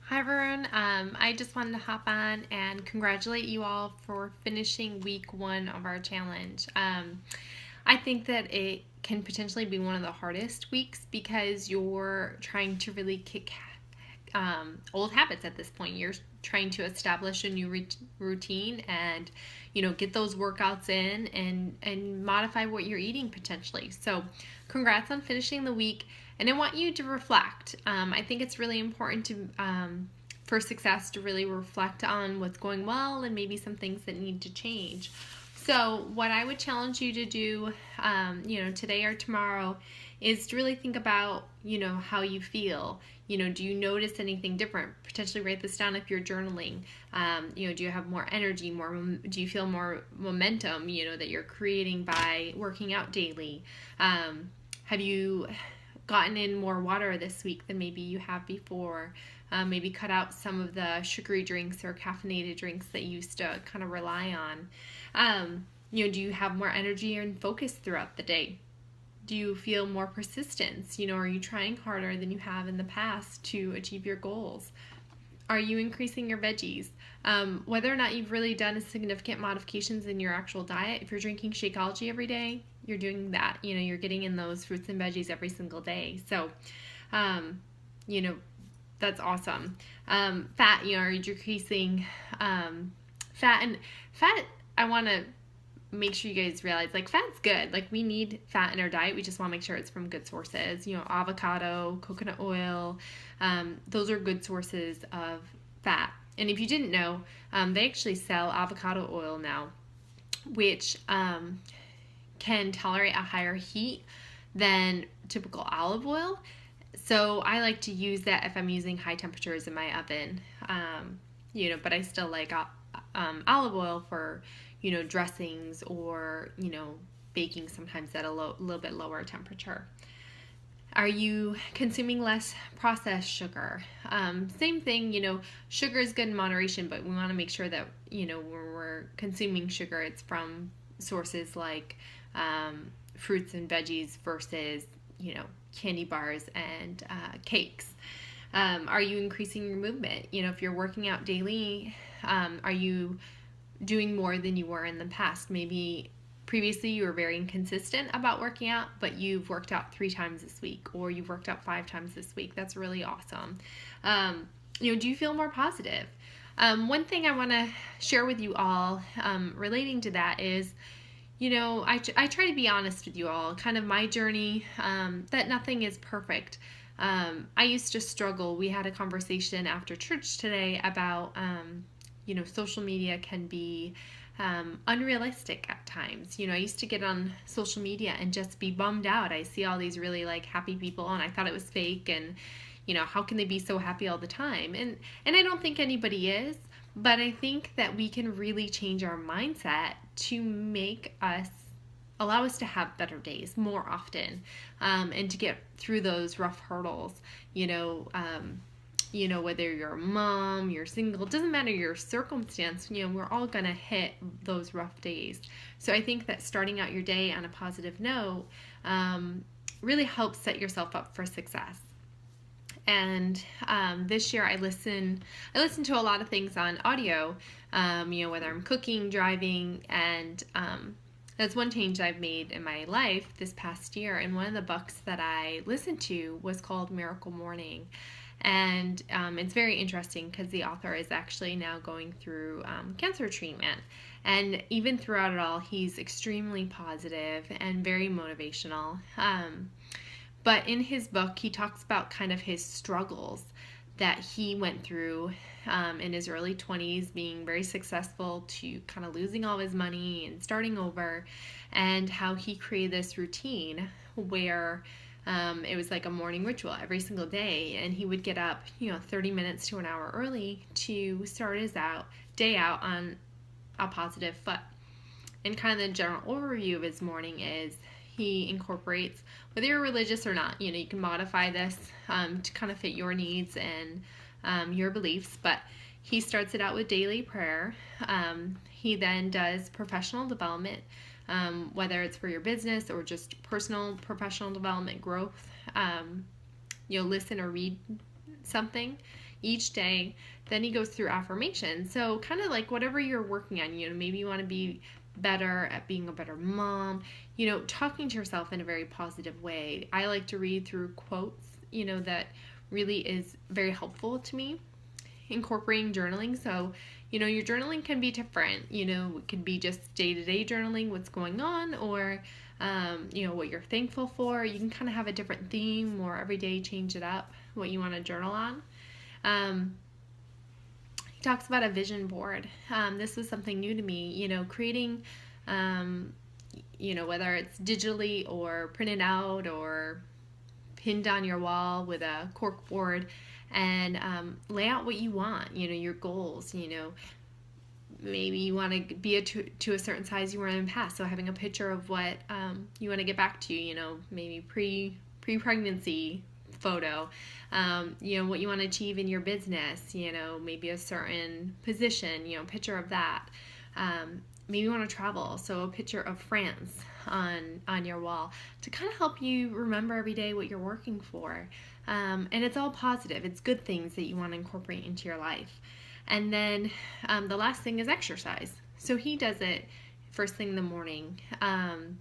Hi everyone. I just wanted to hop on and congratulate you all for finishing week 1 of our challenge. I think that it can potentially be one of the hardest weeks because you're trying to really kick old habits at this point. You're trying to establish a new routine and get those workouts in and modify what you're eating potentially. So congrats on finishing the week, and I want you to reflect. I think it's really important to for success to really reflect on what's going well and maybe some things that need to change. So what I would challenge you to do, today or tomorrow, is to really think about, how you feel. Do you notice anything different? Potentially write this down if you're journaling. Do you have more energy, do you feel more momentum, that you're creating by working out daily? Have you gotten in more water this week than maybe you have before? Maybe cut out some of the sugary drinks or caffeinated drinks that you used to kind of rely on. Do you have more energy and focus throughout the day? Do you feel more persistence? Are you trying harder than you have in the past to achieve your goals? Are you increasing your veggies? Whether or not you've really done significant modifications in your actual diet, if you're drinking Shakeology every day, you're doing that. You're getting in those fruits and veggies every single day. So, that's awesome. Fat, are you decreasing fat? And fat, I want to make sure you guys realize, fat's good. We need fat in our diet. We just want to make sure it's from good sources. Avocado, coconut oil, those are good sources of fat. And if you didn't know, they actually sell avocado oil now, which can tolerate a higher heat than typical olive oil. So I like to use that if I'm using high temperatures in my oven, but I still like olive oil for, dressings or, baking sometimes at a little bit lower temperature. Are you consuming less processed sugar? Same thing, sugar is good in moderation, but we want to make sure that, when we're consuming sugar, it's from sources like fruits and veggies versus, candy bars and cakes. Are you increasing your movement? If you're working out daily, are you doing more than you were in the past? Maybe previously you were very inconsistent about working out, but you've worked out 3 times this week, or you've worked out 5 times this week. That's really awesome. Do you feel more positive? One thing I want to share with you all relating to that is, I try to be honest with you all, kind of my journey, that nothing is perfect. I used to struggle. We had a conversation after church today about, social media can be unrealistic at times. I used to get on social media and just be bummed out. I see all these really happy people and I thought it was fake, and how can they be so happy all the time? And I don't think anybody is, but I think that we can really change our mindset to allow us to have better days more often, and to get through those rough hurdles. Whether you're a mom, you're single, it doesn't matter your circumstance, we're all gonna hit those rough days. So I think that starting out your day on a positive note really helps set yourself up for success. And this year I listen to a lot of things on audio, whether I'm cooking, driving, and that's one change I've made in my life this past year. And one of the books that I listened to was called Miracle Morning. And it's very interesting because the author is actually now going through cancer treatment. And even throughout it all, he's extremely positive and very motivational. But in his book, he talks about kind of his struggles that he went through in his early 20s, being very successful to kind of losing all his money and starting over, and how he created this routine where it was like a morning ritual every single day, and he would get up 30 minutes to an hour early to start his day out on a positive foot. And kind of the general overview of his morning is he incorporates, whether you're religious or not, you can modify this to kind of fit your needs and your beliefs, but he starts it out with daily prayer. He then does professional development, whether it's for your business or just personal professional development growth. Listen or read something each day. Then he goes through affirmations. So kind of like whatever you're working on, maybe you want to be better at being a better mom, talking to yourself in a very positive way. I like to read through quotes, that really is very helpful to me. Incorporating journaling. So, your journaling can be different. It could be just day-to-day journaling, what's going on, or, what you're thankful for. You can kind of have a different theme, or every day change it up, what you want to journal on. He talks about a vision board. This was something new to me, creating, whether it's digitally or printed out or pinned on your wall with a cork board, and lay out what you want, your goals. Maybe you want to be to a certain size you were in the past, so having a picture of what you want to get back to, maybe pre-pregnancy photo, what you want to achieve in your business, maybe a certain position, picture of that. Maybe you want to travel, so a picture of France on your wall to kind of help you remember every day what you're working for. And it's all positive. It's good things that you want to incorporate into your life. And then the last thing is exercise. So he does it first thing in the morning. And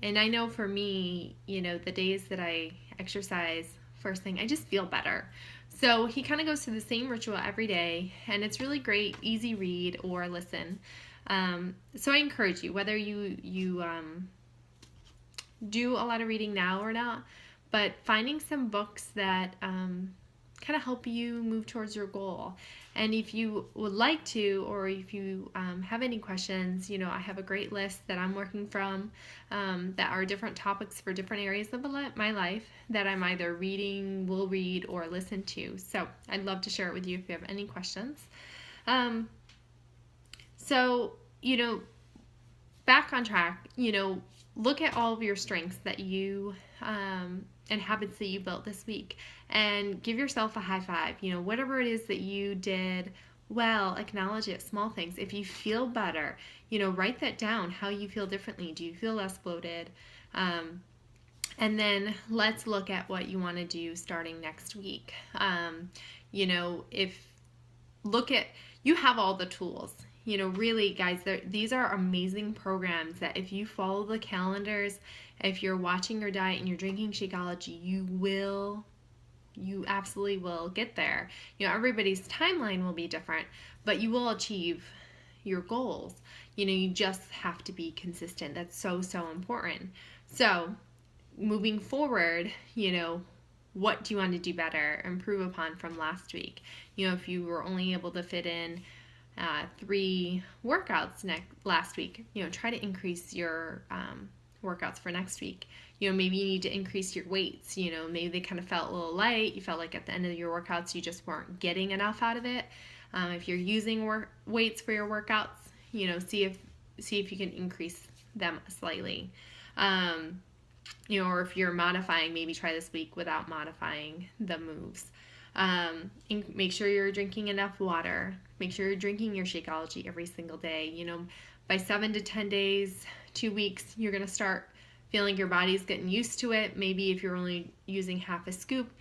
I know for me, the days that I exercise first thing, I just feel better. So he kind of goes through the same ritual every day, and it's really great, easy read or listen. So I encourage you, whether you do a lot of reading now or not, but finding some books that kind of help you move towards your goal. And if you would like to, or if you have any questions, I have a great list that I'm working from that are different topics for different areas of my life that I'm either reading, will read, or listen to. So I'd love to share it with you if you have any questions. So, back on track, look at all of your strengths that you and habits that you built this week, and give yourself a high five. Whatever it is that you did well, acknowledge it. Small things. If you feel better, write that down, how you feel differently. Do you feel less bloated? And then let's look at what you want to do starting next week. You have all the tools. Really, guys, these are amazing programs that if you follow the calendars, if you're watching your diet and you're drinking Shakeology, you absolutely will get there. Everybody's timeline will be different, but you will achieve your goals. You just have to be consistent. That's so, so important. So moving forward, what do you want to do better, improve upon from last week? If you were only able to fit in 3 workouts last week, try to increase your workouts for next week. Maybe you need to increase your weights. Maybe they kind of felt a little light. You felt like at the end of your workouts you just weren't getting enough out of it. If you're using weights for your workouts, see if you can increase them slightly. Or if you're modifying, maybe try this week without modifying the moves. Make sure you're drinking enough water. Make sure you're drinking your Shakeology every single day. By 7 to 10 days, 2 weeks, you're going to start feeling your body's getting used to it. Maybe if you're only using half a scoop,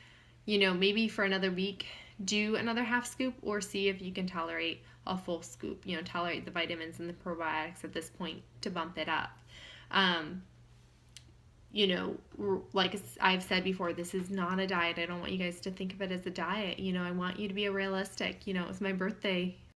maybe for another week, do another half scoop, or see if you can tolerate a full scoop, tolerate the vitamins and the probiotics at this point to bump it up. Like I've said before, this is not a diet. I don't want you guys to think of it as a diet. I want you to be realistic. It was my birthday